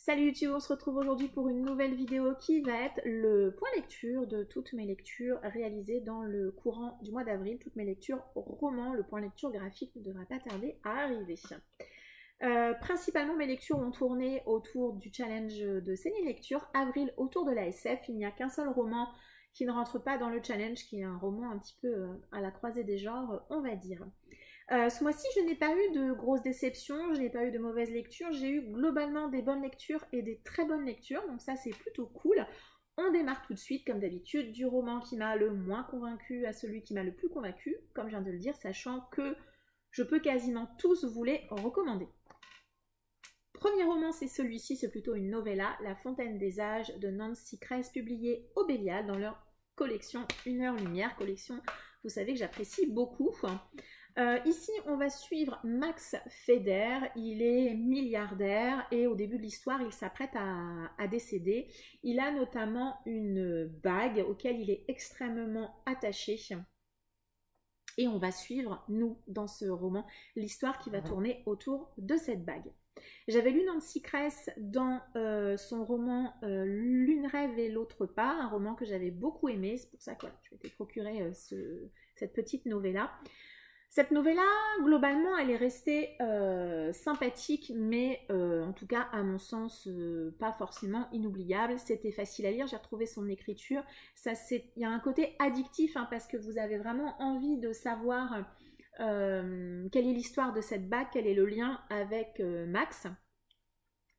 Salut YouTube, on se retrouve aujourd'hui pour une nouvelle vidéo qui va être le point lecture de toutes mes lectures réalisées dans le courant du mois d'avril. Toutes mes lectures romans, le point lecture graphique ne devrait pas tarder à arriver. Principalement mes lectures ont tourné autour du challenge de Céline Lecture, avril autour de la SF. Il n'y a qu'un seul roman qui ne rentre pas dans le challenge, qui est un roman un petit peu à la croisée des genres, on va dire. Ce mois-ci, je n'ai pas eu de grosses déceptions, je n'ai pas eu de mauvaises lectures, j'ai eu globalement des bonnes lectures et des très bonnes lectures, donc ça c'est plutôt cool. On démarre tout de suite, comme d'habitude, du roman qui m'a le moins convaincu à celui qui m'a le plus convaincu, comme je viens de le dire, sachant que je peux quasiment tous vous les recommander. Premier roman, c'est celui-ci, c'est plutôt une novella, La Fontaine des Âges de Nancy Kress, publiée au Bélial dans leur collection Une heure lumière, collection, vous savez que j'apprécie beaucoup. Ici, on va suivre Max Feder, il est milliardaire et au début de l'histoire, il s'apprête à décéder. Il a notamment une bague auquel il est extrêmement attaché. Et on va suivre, nous, dans ce roman, l'histoire qui va tourner autour de cette bague. J'avais lu Nancy Kress dans son roman L'une rêve et l'autre pas, un roman que j'avais beaucoup aimé, c'est pour ça que voilà, je m'étais procuré cette petite novella. Cette novella, globalement, elle est restée sympathique, mais en tout cas, à mon sens, pas forcément inoubliable. C'était facile à lire, j'ai retrouvé son écriture. Il y a un côté addictif, hein, parce que vous avez vraiment envie de savoir quelle est l'histoire de cette bague, quel est le lien avec Max.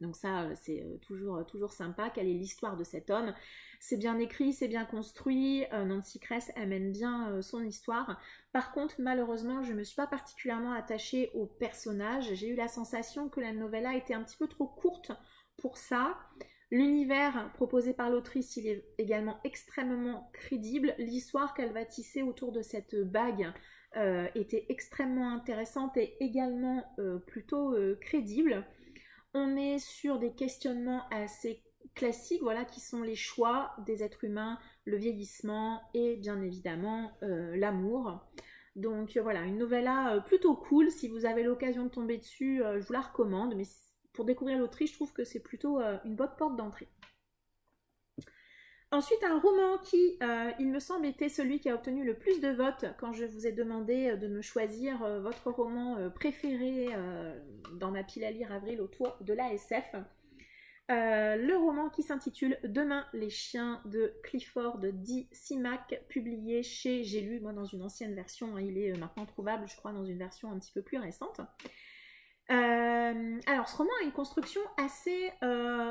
Donc ça, c'est toujours sympa. Quelle est l'histoire de cet homme? C'est bien écrit, c'est bien construit. Nancy Kress amène bien son histoire. Par contre, malheureusement, je ne me suis pas particulièrement attachée au personnage. J'ai eu la sensation que la novella était un petit peu trop courte pour ça. L'univers proposé par l'autrice, il est également extrêmement crédible. L'histoire qu'elle va tisser autour de cette bague était extrêmement intéressante et également plutôt crédible. On est sur des questionnements assez classiques, voilà, qui sont les choix des êtres humains, le vieillissement et bien évidemment l'amour. Donc voilà, une novella plutôt cool. Si vous avez l'occasion de tomber dessus, je vous la recommande. Mais pour découvrir l'autrice, je trouve que c'est plutôt une bonne porte d'entrée. Ensuite, un roman qui, il me semble, était celui qui a obtenu le plus de votes quand je vous ai demandé de me choisir votre roman préféré dans ma pile à lire avril autour de l'ASF. Le roman qui s'intitule Demain les chiens de Clifford D. Simak, publié chez J'ai lu, moi dans une ancienne version, hein, il est maintenant trouvable, je crois, dans une version un petit peu plus récente. Alors ce roman a une construction assez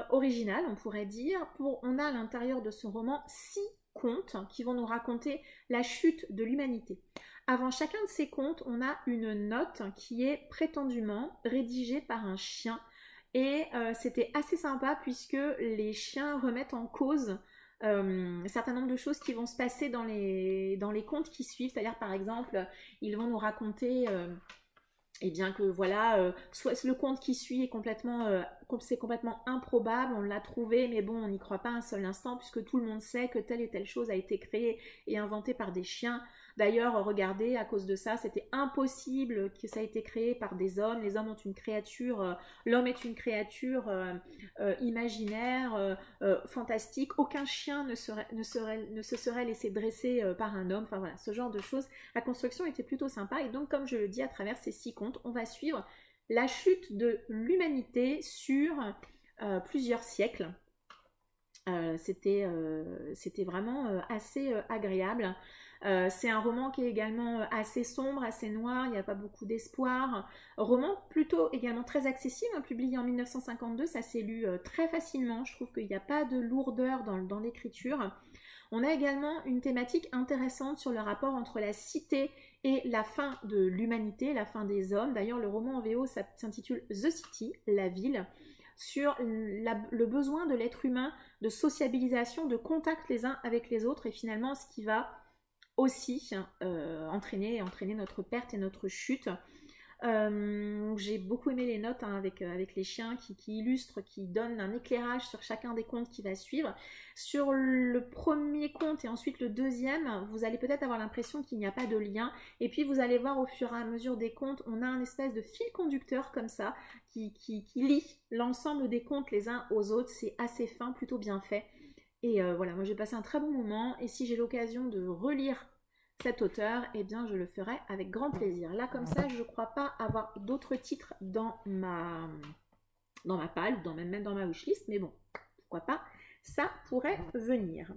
originale, on pourrait dire. On a à l'intérieur de ce roman 6 contes qui vont nous raconter la chute de l'humanité. Avant chacun de ces contes, on a une note qui est prétendument rédigée par un chien. Et c'était assez sympa puisque les chiens remettent en cause un certain nombre de choses qui vont se passer dans les contes qui suivent. C'est-à-dire par exemple, ils vont nous raconter... et bien que voilà, soit le conte qui suit est c'est complètement improbable, on l'a trouvé, mais bon, on n'y croit pas un seul instant, puisque tout le monde sait que telle et telle chose a été créée et inventée par des chiens. D'ailleurs, regardez, à cause de ça, c'était impossible que ça ait été créé par des hommes. Les hommes ont une créature, l'homme est une créature imaginaire, fantastique. Aucun chien ne se serait laissé dresser par un homme. Enfin voilà, ce genre de choses. La construction était plutôt sympa. Et donc, comme je le dis, à travers ces 6 contes, on va suivre la chute de l'humanité sur plusieurs siècles. C'était vraiment assez agréable. C'est un roman qui est également assez sombre, assez noir, il n'y a pas beaucoup d'espoir. Roman plutôt également très accessible, hein, publié en 1952, ça s'est lu très facilement. Je trouve qu'il n'y a pas de lourdeur dans l'écriture. On a également une thématique intéressante sur le rapport entre la cité et la fin de l'humanité, la fin des hommes. D'ailleurs, le roman en VO s'intitule The City, la ville, sur le besoin de l'être humain de sociabilisation, de contact les uns avec les autres, et finalement ce qui va aussi entraîner notre perte et notre chute. J'ai beaucoup aimé les notes hein, avec les chiens qui illustrent, qui donnent un éclairage sur chacun des contes qui va suivre. Sur le premier conte et ensuite le deuxième, vous allez peut-être avoir l'impression qu'il n'y a pas de lien. Et puis vous allez voir au fur et à mesure des contes, on a un espèce de fil conducteur comme ça qui lie l'ensemble des contes les uns aux autres. C'est assez fin, plutôt bien fait. Et voilà, moi j'ai passé un très bon moment. Et si j'ai l'occasion de relire cet auteur, eh bien je le ferai avec grand plaisir. Là comme ça, je ne crois pas avoir d'autres titres dans ma palle, même dans ma wishlist, mais bon, pourquoi pas, ça pourrait venir.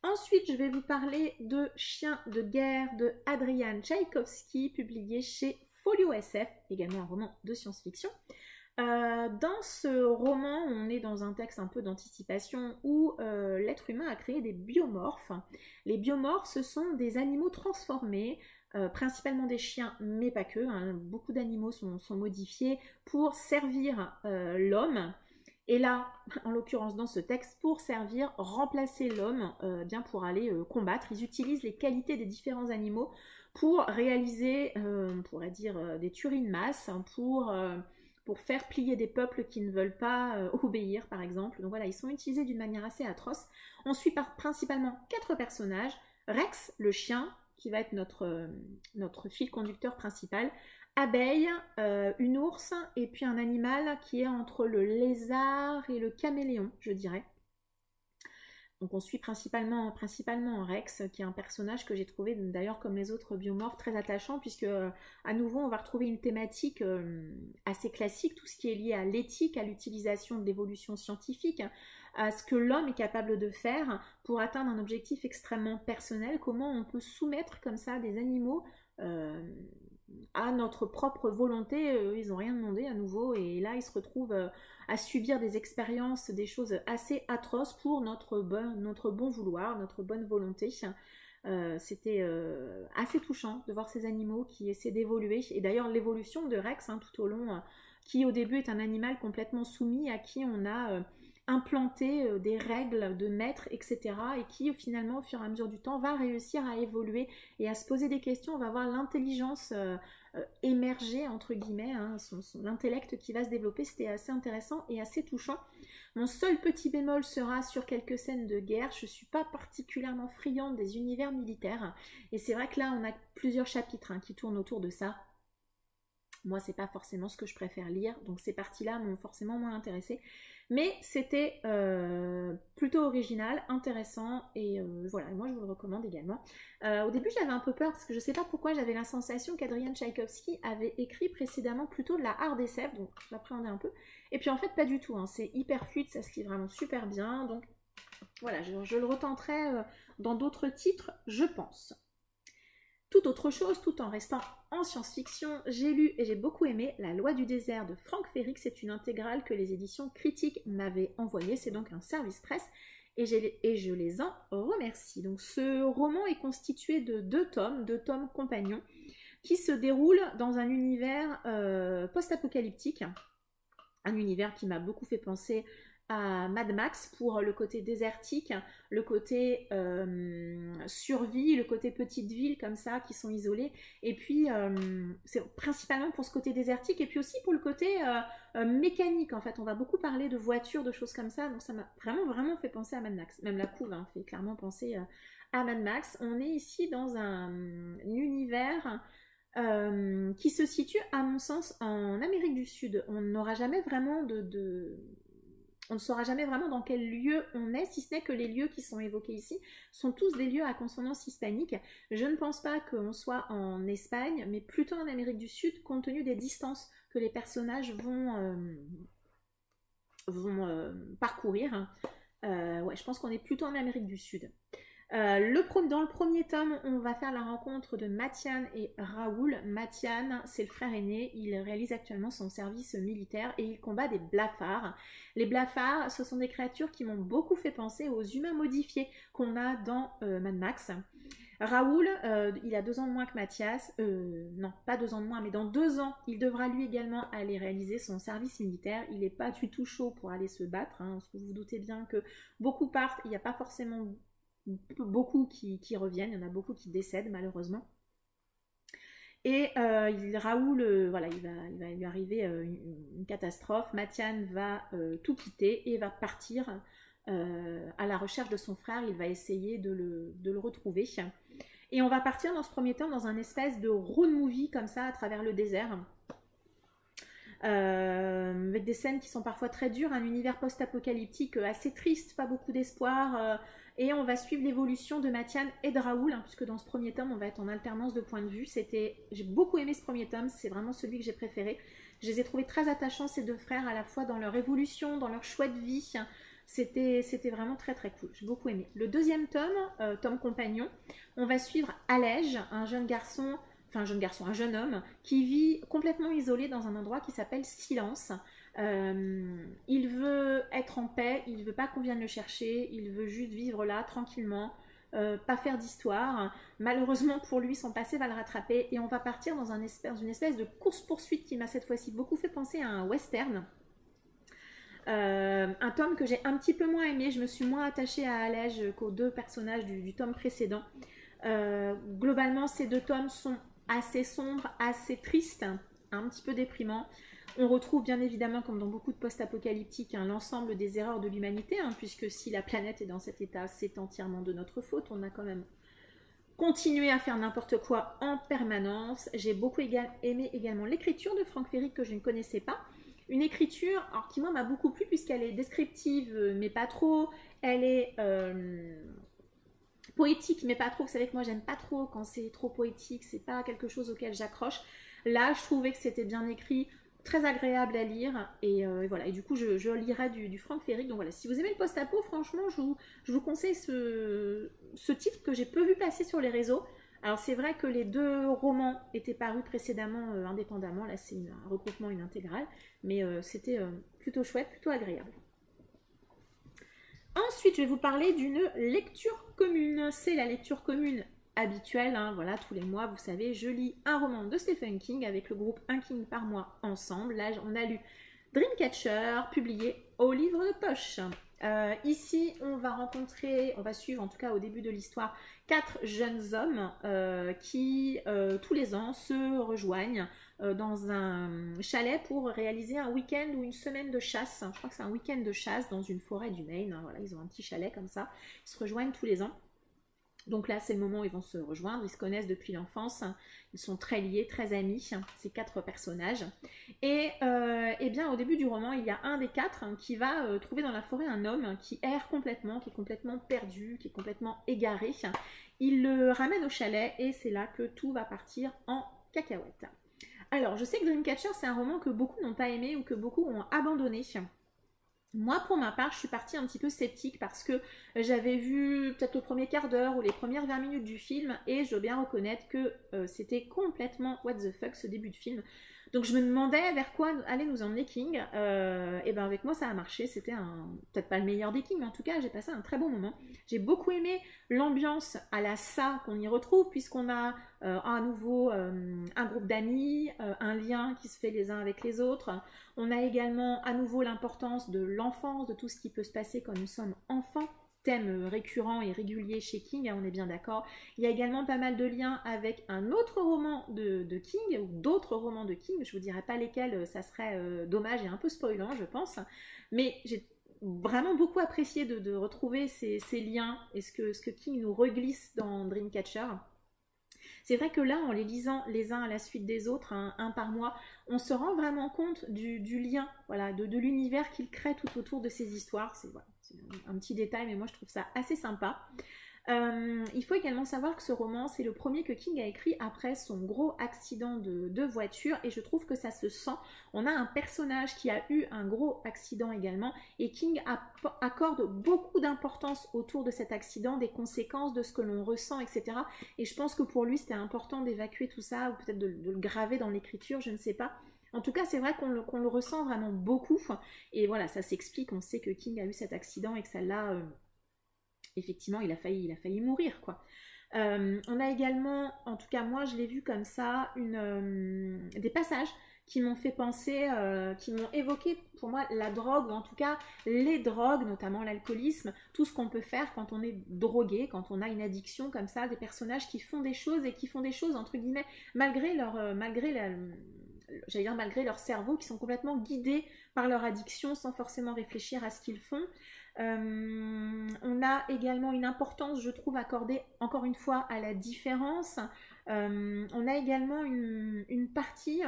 Ensuite, je vais vous parler de Chien de guerre de Adrian Tchaïkovski, publié chez Folio SF, également un roman de science-fiction. Dans ce roman, on est dans un texte un peu d'anticipation où l'être humain a créé des biomorphes. Les biomorphes, ce sont des animaux transformés, principalement des chiens, mais pas que. Hein. Beaucoup d'animaux sont modifiés pour servir l'homme. Et là, en l'occurrence dans ce texte, pour remplacer l'homme, bien pour aller combattre. Ils utilisent les qualités des différents animaux pour réaliser, on pourrait dire, des tueries de masse, hein, pour faire plier des peuples qui ne veulent pas obéir, par exemple. Donc voilà, ils sont utilisés d'une manière assez atroce. On suit principalement 4 personnages. Rex, le chien, qui va être notre fil conducteur principal. Abeille, une ours, et puis un animal qui est entre le lézard et le caméléon, je dirais. Donc on suit principalement Rex, qui est un personnage que j'ai trouvé d'ailleurs comme les autres biomorphes très attachant, puisque à nouveau on va retrouver une thématique assez classique, tout ce qui est lié à l'éthique, à l'utilisation de l'évolution scientifique, à ce que l'homme est capable de faire pour atteindre un objectif extrêmement personnel, comment on peut soumettre comme ça des animaux à notre propre volonté. Ils n'ont rien demandé à nouveau, et là ils se retrouvent à subir des expériences, des choses assez atroces pour notre bon vouloir, notre bonne volonté. C'était assez touchant de voir ces animaux qui essaient d'évoluer, et d'ailleurs l'évolution de Rex hein, tout au long, qui au début est un animal complètement soumis, à qui on a implanté des règles de maître, etc. et qui finalement au fur et à mesure du temps va réussir à évoluer et à se poser des questions. On va voir l'intelligence émerger entre guillemets, hein, l'intellect qui va se développer. C'était assez intéressant et assez touchant. Mon seul petit bémol sera sur quelques scènes de guerre. Je ne suis pas particulièrement friande des univers militaires, et c'est vrai que là on a plusieurs chapitres hein, qui tournent autour de ça. Moi c'est pas forcément ce que je préfère lire, donc ces parties-là m'ont forcément moins intéressée. Mais c'était plutôt original, intéressant, et voilà, moi je vous le recommande également. Au début j'avais un peu peur, parce que je ne sais pas pourquoi j'avais la sensation qu'Adrian Tchaïkovski avait écrit précédemment plutôt de la hard SF, donc j'appréhendais un peu. Et puis en fait pas du tout, hein, c'est hyper fluide, ça se lit vraiment super bien, donc voilà, je le retenterai dans d'autres titres, je pense. Tout autre chose, tout en restant en science-fiction, j'ai lu et j'ai beaucoup aimé La Loi du désert de Frank Ferrick. C'est une intégrale que les éditions Critiques m'avaient envoyée. C'est donc un service presse et je les en remercie. Donc ce roman est constitué de 2 tomes compagnons, qui se déroulent dans un univers post-apocalyptique. Un univers qui m'a beaucoup fait penser à Mad Max pour le côté désertique, le côté survie, le côté petite ville comme ça qui sont isolées, et puis c'est principalement pour ce côté désertique, et puis aussi pour le côté mécanique. En fait on va beaucoup parler de voitures, de choses comme ça, donc ça m'a vraiment fait penser à Mad Max. Même la couve hein, fait clairement penser à Mad Max. On est ici dans un univers qui se situe à mon sens en Amérique du Sud. On n'aura jamais vraiment on ne saura jamais vraiment dans quel lieu on est, si ce n'est que les lieux qui sont évoqués ici sont tous des lieux à consonance hispanique. Je ne pense pas qu'on soit en Espagne, mais plutôt en Amérique du Sud, compte tenu des distances que les personnages vont parcourir. Ouais, je pense qu'on est plutôt en Amérique du Sud. Dans le premier tome, on va faire la rencontre de Mathiane et Raoul. Mathiane, c'est le frère aîné, il réalise actuellement son service militaire et il combat des blafards. Les blafards, ce sont des créatures qui m'ont beaucoup fait penser aux humains modifiés qu'on a dans Mad Max. Raoul, il a 2 ans de moins que Mathias, non, pas 2 ans de moins, mais dans 2 ans, il devra lui également aller réaliser son service militaire. Il n'est pas du tout chaud pour aller se battre, hein, parce que vous vous doutez bien que beaucoup partent, il n'y a pas forcément beaucoup qui reviennent, il y en a beaucoup qui décèdent malheureusement. Et Raoul, voilà, il va lui arriver une catastrophe. Mathiane va tout quitter et va partir à la recherche de son frère. Il va essayer de le retrouver. Et on va partir dans ce premier temps dans un espèce de road movie comme ça à travers le désert. Avec des scènes qui sont parfois très dures, un univers post-apocalyptique assez triste, pas beaucoup d'espoir, et on va suivre l'évolution de Mathiane et de Raoul, hein, puisque dans ce premier tome, on va être en alternance de point de vue. J'ai beaucoup aimé ce premier tome, c'est vraiment celui que j'ai préféré. Je les ai trouvés très attachants, ces deux frères, à la fois dans leur évolution, dans leur choix de vie. C'était vraiment très très cool, j'ai beaucoup aimé. Le deuxième tome, tome compagnon, on va suivre Alège, un jeune garçon, un jeune homme qui vit complètement isolé dans un endroit qui s'appelle Silence. Il veut être en paix, il veut pas qu'on vienne le chercher, il veut juste vivre là tranquillement, pas faire d'histoire. Malheureusement pour lui, son passé va le rattraper et on va partir dans une espèce de course-poursuite qui m'a cette fois-ci beaucoup fait penser à un western. Un tome que j'ai un petit peu moins aimé, je me suis moins attachée à Alège qu'aux deux personnages du tome précédent. Globalement, ces deux tomes sont assez sombres, assez tristes, un petit peu déprimants. On retrouve bien évidemment, comme dans beaucoup de post-apocalyptiques, hein, l'ensemble des erreurs de l'humanité, hein, puisque si la planète est dans cet état, c'est entièrement de notre faute. On a quand même continué à faire n'importe quoi en permanence. J'ai beaucoup aimé également l'écriture de Franck Ferry que je ne connaissais pas. Une écriture alors, qui moi m'a beaucoup plu puisqu'elle est descriptive mais pas trop. Elle est poétique mais pas trop. Vous savez que moi j'aime pas trop quand c'est trop poétique, c'est pas quelque chose auquel j'accroche. Là je trouvais que c'était bien écrit, très agréable à lire et voilà. Et du coup je lirai du Franck Ferry. Donc voilà, si vous aimez le post-apo, franchement je vous conseille ce titre que j'ai peu vu passer sur les réseaux. Alors c'est vrai que les deux romans étaient parus précédemment indépendamment, là c'est un regroupement, une intégrale, mais c'était plutôt chouette, plutôt agréable. Ensuite je vais vous parler d'une lecture commune, c'est la lecture commune habituelle, hein, voilà, tous les mois vous savez, je lis un roman de Stephen King avec le groupe Un King par mois ensemble. Là on a lu Dreamcatcher, publié au livre de poche. Ici, on va suivre en tout cas au début de l'histoire 4 jeunes hommes qui tous les ans se rejoignent dans un chalet pour réaliser un week-end ou une semaine de chasse. Je crois que c'est un week-end de chasse dans une forêt du Maine. Voilà, ils ont un petit chalet comme ça. Ils se rejoignent tous les ans. Donc là, c'est le moment où ils vont se rejoindre. Ils se connaissent depuis l'enfance. Ils sont très liés, très amis, ces 4 personnages. Et bien, au début du roman, il y a un des 4 qui va trouver dans la forêt un homme qui erre complètement, qui est complètement perdu, qui est complètement égaré. Il le ramène au chalet et c'est là que tout va partir en cacahuète. Alors, je sais que Dreamcatcher, c'est un roman que beaucoup n'ont pas aimé ou que beaucoup ont abandonné. Moi, pour ma part, je suis partie un petit peu sceptique parce que j'avais vu peut-être le premier quart d'heure ou les premières 20 minutes du film et je dois bien reconnaître que c'était complètement what the fuck ce début de film. Donc je me demandais vers quoi allait nous emmener King. Et ben avec moi ça a marché, c'était peut-être pas le meilleur des King, mais en tout cas j'ai passé un très bon moment. J'ai beaucoup aimé l'ambiance à la ça qu'on y retrouve puisqu'on a à nouveau un groupe d'amis, un lien qui se fait les uns avec les autres. On a également à nouveau l'importance de l'enfance, de tout ce qui peut se passer quand nous sommes enfants. Thème récurrent et régulier chez King, on est bien d'accord. Il y a également pas mal de liens avec un autre roman de King, ou d'autres romans de King, je vous dirai pas lesquels, ça serait dommage et un peu spoilant je pense, mais j'ai vraiment beaucoup apprécié de retrouver ces liens et ce que King nous reglisse dans Dreamcatcher. C'est vrai que là, en les lisant les uns à la suite des autres, un par mois, on se rend vraiment compte du lien, voilà, de l'univers qu'il crée tout autour de ces histoires. C'est voilà, un petit détail, mais moi je trouve ça assez sympa. Il faut également savoir que ce roman, c'est le premier que King a écrit après son gros accident de voiture et je trouve que ça se sent. On a un personnage qui a eu un gros accident également et King accorde beaucoup d'importance autour de cet accident, des conséquences, de ce que l'on ressent, etc. Et je pense que pour lui, c'était important d'évacuer tout ça ou peut-être de le graver dans l'écriture, je ne sais pas. En tout cas, c'est vrai qu'on le ressent vraiment beaucoup et voilà, ça s'explique. On sait que King a eu cet accident et que ça l'a... effectivement, il a failli mourir, quoi. On a également, en tout cas moi je l'ai vu comme ça, des passages qui m'ont fait penser, qui m'ont évoqué pour moi la drogue, ou en tout cas les drogues, notamment l'alcoolisme, tout ce qu'on peut faire quand on est drogué, quand on a une addiction comme ça, des personnages qui font des choses et qui font des choses entre guillemets malgré malgré leur cerveau, qui sont complètement guidés par leur addiction sans forcément réfléchir à ce qu'ils font. On a également une importance, je trouve, accordée encore une fois à la différence. On a également une partie.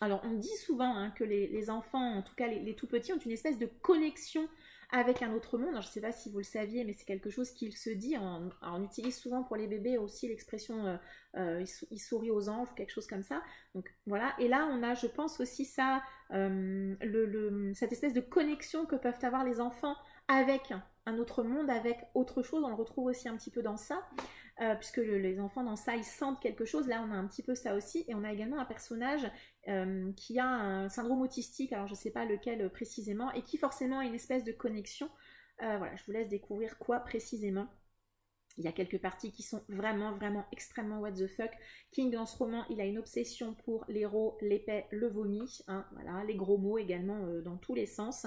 Alors on dit souvent hein, que les enfants, en tout cas les tout petits, ont une espèce de connexion avec un autre monde. Alors, je ne sais pas si vous le saviez, mais c'est quelque chose qu'il se dit. On utilise souvent pour les bébés aussi l'expression il sourit aux anges ou quelque chose comme ça. Donc voilà. Et là, on a, je pense aussi ça, cette espèce de connexion que peuvent avoir les enfants avec un autre monde, avec autre chose. On le retrouve aussi un petit peu dans ça. Puisque les enfants dans ça, ils sentent quelque chose. Là, on a un petit peu ça aussi. Et on a également un personnage qui a un syndrome autistique, alors je ne sais pas lequel précisément, et qui forcément a une espèce de connexion. Voilà, je vous laisse découvrir quoi précisément. Il y a quelques parties qui sont vraiment, vraiment extrêmement what the fuck. King, dans ce roman, il a une obsession pour l'héros, l'épais, le vomi, hein, voilà, les gros mots également dans tous les sens.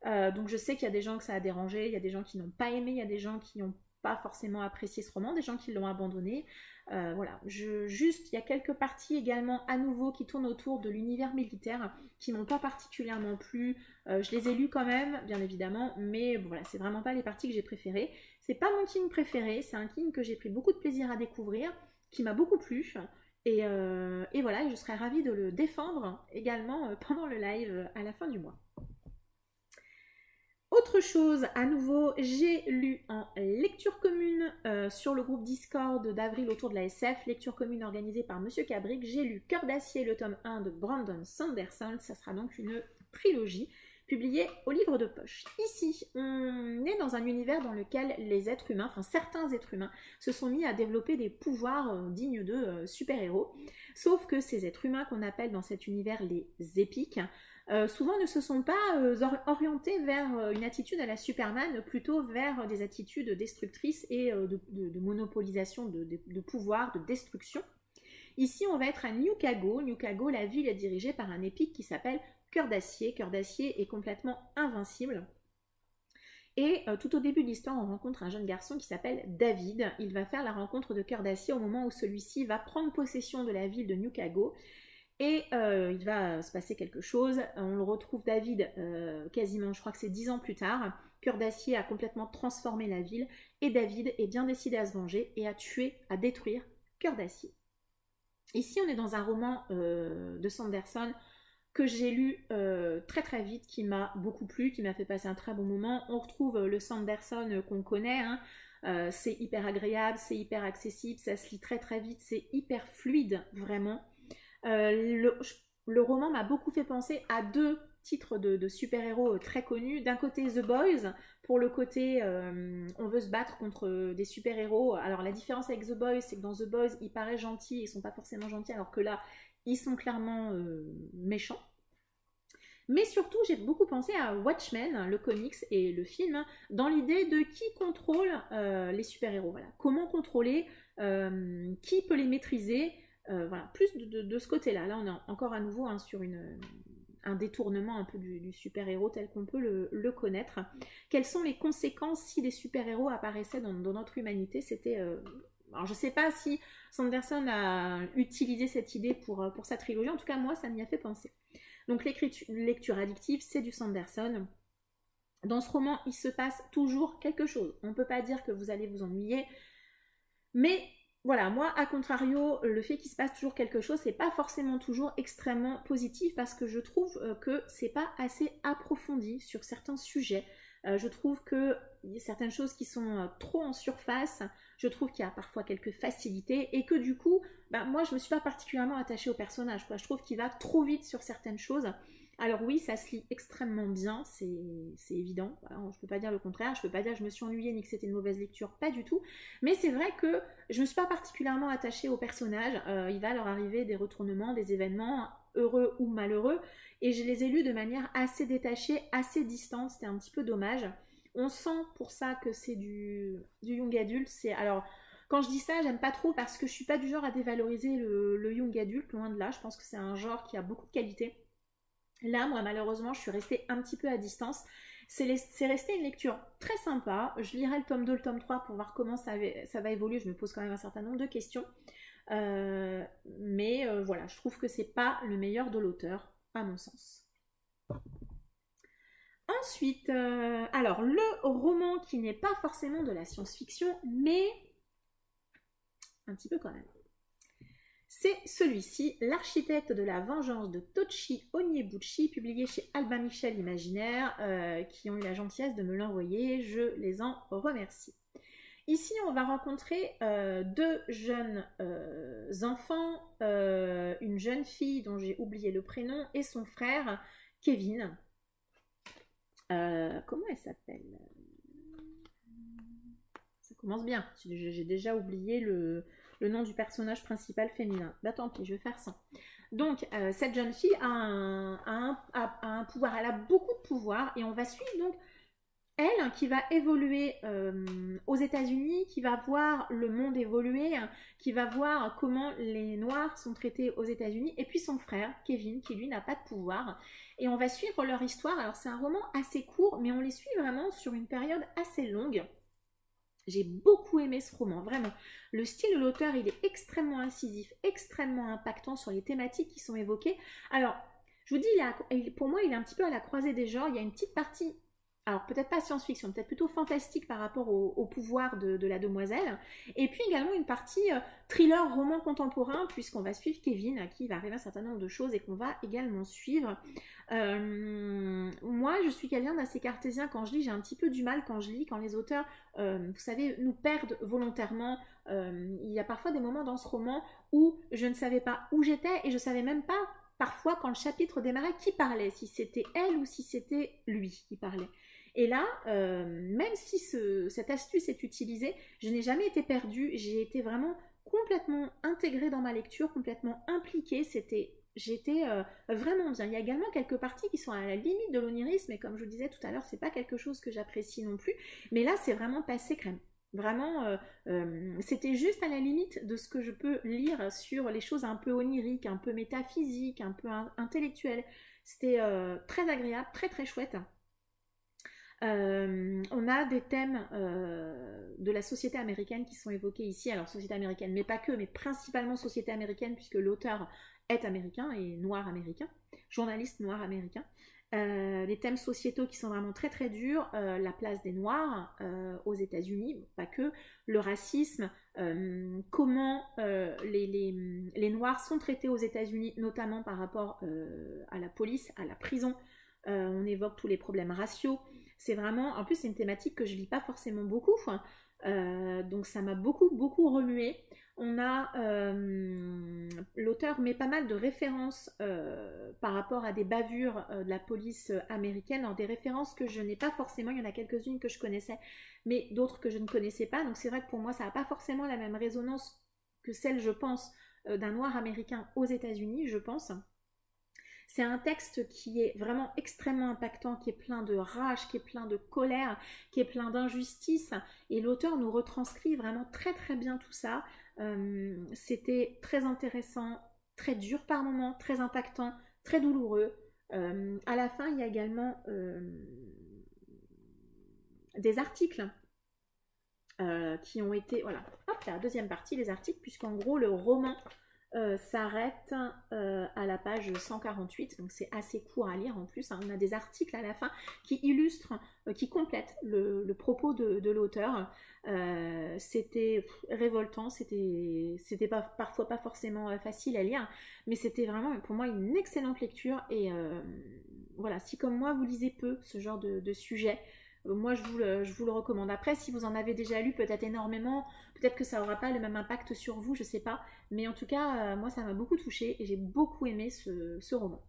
Donc je sais qu'il y a des gens que ça a dérangé, il y a des gens qui n'ont pas aimé, il y a des gens qui n'ont pas forcément apprécié ce roman, des gens qui l'ont abandonné. Voilà, juste, il y a quelques parties également à nouveau qui tournent autour de l'univers militaire qui m'ont pas particulièrement plu. Je les ai lus quand même, bien évidemment, mais bon, voilà, c'est vraiment pas les parties que j'ai préférées. C'est pas mon King préféré, c'est un King que j'ai pris beaucoup de plaisir à découvrir, qui m'a beaucoup plu. Et voilà, je serais ravie de le défendre également pendant le live à la fin du mois. Autre chose, à nouveau, j'ai lu en lecture commune sur le groupe Discord d'Avril autour de la SF, lecture commune organisée par Monsieur Cabric. J'ai lu Cœur d'acier, le tome 1 de Brandon Sanderson. Ça sera donc une trilogie publiée au livre de poche. Ici, on est dans un univers dans lequel les êtres humains, enfin certains êtres humains, se sont mis à développer des pouvoirs dignes de super-héros. Sauf que ces êtres humains qu'on appelle dans cet univers les épiques, souvent ne se sont pas orientés vers une attitude à la Superman, plutôt vers des attitudes destructrices et de monopolisation de pouvoir, de destruction. Ici, on va être à New Cago. New Cago, la ville est dirigée par un épique qui s'appelle Cœur d'acier. Cœur d'acier est complètement invincible. Et tout au début de l'histoire, on rencontre un jeune garçon qui s'appelle David. Il va faire la rencontre de Cœur d'acier au moment où celui-ci va prendre possession de la ville de New Cago. Et il va se passer quelque chose. On le retrouve David quasiment, je crois que c'est 10 ans plus tard. Cœur d'acier a complètement transformé la ville. Et David est bien décidé à se venger et à tuer, à détruire Cœur d'acier. Ici, on est dans un roman de Sanderson que j'ai lu très très vite, qui m'a beaucoup plu, qui m'a fait passer un très bon moment. On retrouve le Sanderson qu'on connaît, hein. C'est hyper agréable, c'est hyper accessible, ça se lit très très vite, c'est hyper fluide, vraiment. Le roman m'a beaucoup fait penser à deux titres de super-héros très connus. D'un côté The Boys, pour le côté on veut se battre contre des super-héros. Alors la différence avec The Boys, c'est que dans The Boys, ils paraissent gentils, ils sont pas forcément gentils, alors que là, ils sont clairement méchants. Mais surtout, j'ai beaucoup pensé à Watchmen, le comics et le film, dans l'idée de qui contrôle les super-héros. Voilà. Comment contrôler, qui peut les maîtriser. Voilà, plus de ce côté-là. Là, on est encore à nouveau hein, sur un détournement un peu du super-héros tel qu'on peut le connaître. Quelles sont les conséquences si des super-héros apparaissaient dans notre humanité? C'était... alors, je ne sais pas si Sanderson a utilisé cette idée pour sa trilogie. En tout cas, moi, ça m'y a fait penser. Donc, lecture addictive, c'est du Sanderson. Dans ce roman, il se passe toujours quelque chose. On ne peut pas dire que vous allez vous ennuyer, mais... Voilà, moi, à contrario, le fait qu'il se passe toujours quelque chose, c'est pas forcément toujours extrêmement positif parce que je trouve que c'est pas assez approfondi sur certains sujets. Je trouve qu'il y a certaines choses qui sont trop en surface. Je trouve qu'il y a parfois quelques facilités et que du coup, moi, je me suis pas particulièrement attachée au personnage, quoi. Je trouve qu'il va trop vite sur certaines choses. Alors oui, ça se lit extrêmement bien, c'est évident, voilà, je ne peux pas dire le contraire, je ne peux pas dire que je me suis ennuyée ni que c'était une mauvaise lecture, pas du tout, mais c'est vrai que je ne me suis pas particulièrement attachée aux personnages, il va leur arriver des retournements, des événements heureux ou malheureux, et je les ai lus de manière assez détachée, assez distante, c'était un petit peu dommage. On sent pour ça que c'est du young adulte, alors... Quand je dis ça, j'aime pas trop parce que je suis pas du genre à dévaloriser le young adulte, loin de là. Je pense que c'est un genre qui a beaucoup de qualité. Là, moi, malheureusement, je suis restée un petit peu à distance. C'est resté une lecture très sympa. Je lirai le tome 2, le tome 3 pour voir comment ça va évoluer. Je me pose quand même un certain nombre de questions. Mais voilà, je trouve que c'est pas le meilleur de l'auteur, à mon sens. Ensuite, alors le roman qui n'est pas forcément de la science-fiction, mais un petit peu quand même. C'est celui-ci, L'architecte de la vengeance de Tochi Onyebuchi, publié chez Albin Michel Imaginaire, qui ont eu la gentillesse de me l'envoyer. Je les en remercie. Ici, on va rencontrer deux jeunes enfants, une jeune fille dont j'ai oublié le prénom et son frère, Kevin. Comment elle s'appelle? Ça commence bien. J'ai déjà oublié le nom du personnage principal féminin. Bah tant pis, je vais faire ça. Donc, cette jeune fille a un pouvoir. Elle a beaucoup de pouvoir et on va suivre donc elle qui va évoluer aux États-Unis, qui va voir le monde évoluer, qui va voir comment les Noirs sont traités aux États-Unis, et puis son frère, Kevin, qui lui n'a pas de pouvoir. Et on va suivre leur histoire. Alors c'est un roman assez court, mais on les suit vraiment sur une période assez longue. J'ai beaucoup aimé ce roman, vraiment. Le style de l'auteur, il est extrêmement incisif, extrêmement impactant sur les thématiques qui sont évoquées. Alors, je vous dis, pour moi, il est un petit peu à la croisée des genres. Il y a une petite partie, alors peut-être pas science-fiction, peut-être plutôt fantastique par rapport au pouvoir de la demoiselle. Et puis également une partie thriller, roman contemporain, puisqu'on va suivre Kevin, à qui il va arriver un certain nombre de choses et qu'on va également suivre. Moi, je suis quelqu'un d'assez cartésien quand je lis. J'ai un petit peu du mal quand je lis, quand les auteurs, vous savez, nous perdent volontairement. Il y a parfois des moments dans ce roman où je ne savais pas où j'étais et je ne savais même pas parfois quand le chapitre démarrait qui parlait, si c'était elle ou si c'était lui qui parlait. Et là, même si cette astuce est utilisée, je n'ai jamais été perdue. J'ai été vraiment complètement intégrée dans ma lecture, complètement impliquée. J'étais vraiment bien. Il y a également quelques parties qui sont à la limite de l'onirisme, et comme je vous disais tout à l'heure, c'est pas quelque chose que j'apprécie non plus. Mais là, c'est vraiment passé crème. Vraiment, c'était juste à la limite de ce que je peux lire sur les choses un peu oniriques, un peu métaphysiques, un peu intellectuelles. C'était très agréable, très très chouette. On a des thèmes de la société américaine qui sont évoqués ici. Alors société américaine, mais pas que, mais principalement société américaine, puisque l'auteur est américain et noir américain, journaliste noir américain. Des thèmes sociétaux qui sont vraiment très très durs, la place des Noirs aux États-Unis, pas que, le racisme, comment les Noirs sont traités aux États-Unis, notamment par rapport à la police, à la prison. On évoque tous les problèmes raciaux. C'est vraiment, en plus c'est une thématique que je lis pas forcément beaucoup, donc ça m'a beaucoup remué. On a, l'auteur met pas mal de références par rapport à des bavures de la police américaine, alors des références que je n'ai pas forcément, il y en a quelques-unes que je connaissais, mais d'autres que je ne connaissais pas, donc c'est vrai que pour moi ça n'a pas forcément la même résonance que celle, je pense, d'un noir américain aux États-Unis, je pense. C'est un texte qui est vraiment extrêmement impactant, qui est plein de rage, qui est plein de colère, qui est plein d'injustice. Et l'auteur nous retranscrit vraiment très très bien tout ça. C'était très intéressant, très dur par moments, très impactant, très douloureux. À la fin, il y a également des articles qui ont été... Voilà, hop, la deuxième partie, les articles, puisqu'en gros, le roman... s'arrête à la page 148, donc c'est assez court à lire en plus, hein. On a des articles à la fin qui illustrent, qui complètent le propos de l'auteur. C'était révoltant, c'était parfois pas forcément facile à lire, mais c'était vraiment pour moi une excellente lecture. Et voilà, si comme moi vous lisez peu ce genre de sujet, moi je vous le recommande. Après, si vous en avez déjà lu peut-être énormément, peut-être que ça n'aura pas le même impact sur vous, je sais pas, mais en tout cas moi ça m'a beaucoup touchée et j'ai beaucoup aimé ce roman.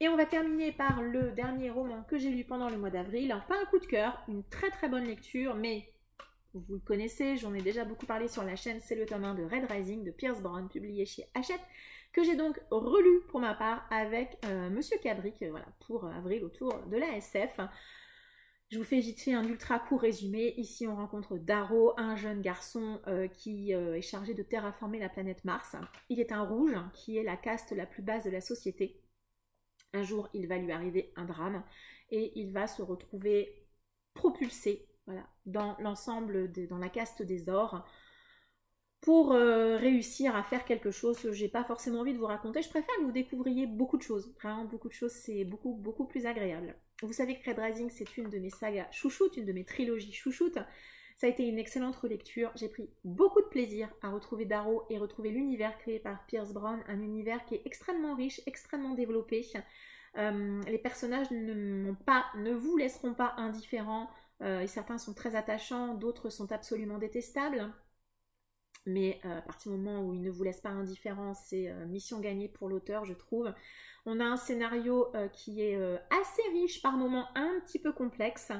Et on va terminer par le dernier roman que j'ai lu pendant le mois d'avril. Alors pas un coup de cœur, une très très bonne lecture, mais vous le connaissez, j'en ai déjà beaucoup parlé sur la chaîne, c'est le tome 1 de Red Rising de Pierce Brown, publié chez Hachette, que j'ai donc relu pour ma part avec Monsieur Cabric, voilà, pour avril autour de la SF. Je vous fais vite fait un ultra court résumé. Ici, on rencontre Darrow, un jeune garçon qui est chargé de terraformer la planète Mars. Il est un rouge, qui est la caste la plus basse de la société. Un jour, il va lui arriver un drame et il va se retrouver propulsé, voilà, dans l'ensemble, dans la caste des ors, pour réussir à faire quelque chose que j'ai pas forcément envie de vous raconter. Je préfère que vous découvriez beaucoup de choses. Vraiment, beaucoup de choses, c'est beaucoup plus agréable. Vous savez que Red Rising, c'est une de mes sagas chouchoutes, une de mes trilogies chouchoutes. Ça a été une excellente relecture. J'ai pris beaucoup de plaisir à retrouver Darrow et retrouver l'univers créé par Pierce Brown, un univers qui est extrêmement riche, extrêmement développé. Les personnages ne vous laisseront pas indifférents. Et certains sont très attachants, d'autres sont absolument détestables. Mais à partir du moment où il ne vous laisse pas indifférent, c'est mission gagnée pour l'auteur, je trouve. On a un scénario qui est assez riche, par moments un petit peu complexe.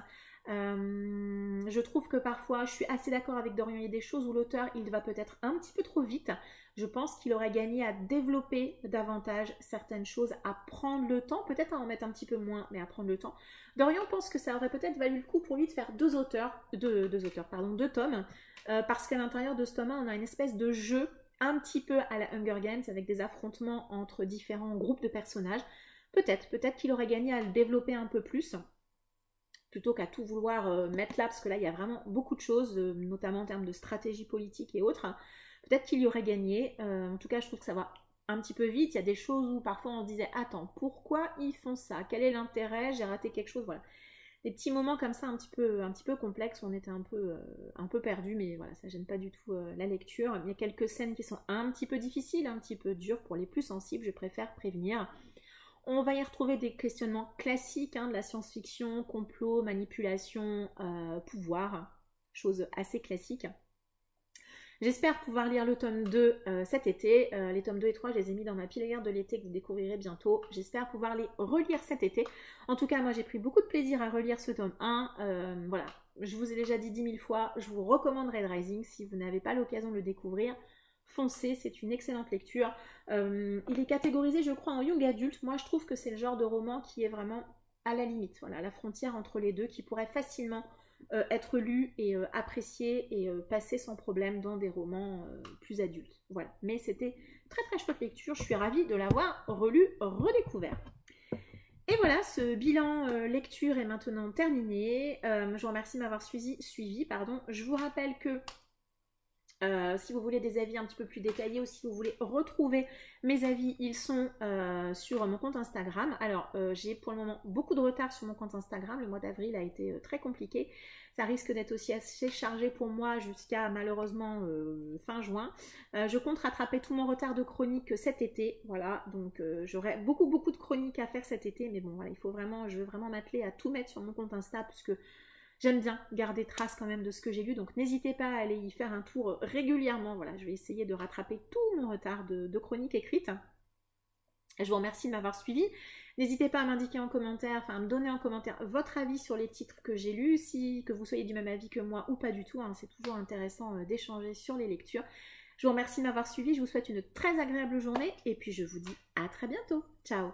Je trouve que parfois, je suis assez d'accord avec Dorian, il y a des choses où l'auteur, il va peut-être un petit peu trop vite. Je pense qu'il aurait gagné à développer davantage certaines choses, à prendre le temps, peut-être à en mettre un petit peu moins, mais à prendre le temps. Dorian pense que ça aurait peut-être valu le coup pour lui de faire deux tomes, parce qu'à l'intérieur de ce tome 1, on a une espèce de jeu un petit peu à la Hunger Games, avec des affrontements entre différents groupes de personnages. Peut-être qu'il aurait gagné à le développer un peu plus, plutôt qu'à tout vouloir mettre là, parce que là, il y a vraiment beaucoup de choses, notamment en termes de stratégie politique et autres. Peut-être qu'il y aurait gagné. En tout cas, je trouve que ça va un petit peu vite. Il y a des choses où parfois on se disait « Attends, pourquoi ils font ça? Quel est l'intérêt? J'ai raté quelque chose ?» Voilà. Des petits moments comme ça un petit peu complexes où on était un peu perdu, mais voilà, ça gêne pas du tout la lecture. Il y a quelques scènes qui sont un petit peu difficiles, un petit peu dures pour les plus sensibles, je préfère prévenir. On va y retrouver des questionnements classiques de la science-fiction, complot, manipulation, pouvoir, choses assez classiques. J'espère pouvoir lire le tome 2 cet été. Les tomes 2 et 3, je les ai mis dans ma pile de l'été que vous découvrirez bientôt. J'espère pouvoir les relire cet été. En tout cas, moi j'ai pris beaucoup de plaisir à relire ce tome 1. Voilà, je vous ai déjà dit 10 000 fois, je vous recommande Red Rising. Si vous n'avez pas l'occasion de le découvrir, foncez, c'est une excellente lecture. Il est catégorisé, je crois, en young adulte. Moi je trouve que c'est le genre de roman qui est vraiment à la limite, voilà, la frontière entre les deux, qui pourrait facilement être lu et apprécié et passer sans problème dans des romans plus adultes. Voilà. Mais c'était très très chouette lecture. Je suis ravie de l'avoir relu, redécouvert. Et voilà, ce bilan lecture est maintenant terminé. Je vous remercie de m'avoir suivi. Je vous rappelle que si vous voulez des avis un petit peu plus détaillés ou si vous voulez retrouver mes avis, ils sont sur mon compte Instagram. Alors, j'ai pour le moment beaucoup de retard sur mon compte Instagram. Le mois d'avril a été très compliqué. Ça risque d'être aussi assez chargé pour moi jusqu'à malheureusement fin juin. Je compte rattraper tout mon retard de chronique cet été. Voilà, donc j'aurai beaucoup de chroniques à faire cet été. Mais bon, voilà, je veux vraiment m'atteler à tout mettre sur mon compte Insta puisque j'aime bien garder trace quand même de ce que j'ai lu, donc n'hésitez pas à aller y faire un tour régulièrement. Voilà, je vais essayer de rattraper tout mon retard de chronique écrite. Je vous remercie de m'avoir suivi. N'hésitez pas à m'indiquer en commentaire, enfin à me donner en commentaire votre avis sur les titres que j'ai lus, que vous soyez du même avis que moi ou pas du tout. C'est toujours intéressant d'échanger sur les lectures. Je vous remercie de m'avoir suivi, je vous souhaite une très agréable journée et puis je vous dis à très bientôt. Ciao!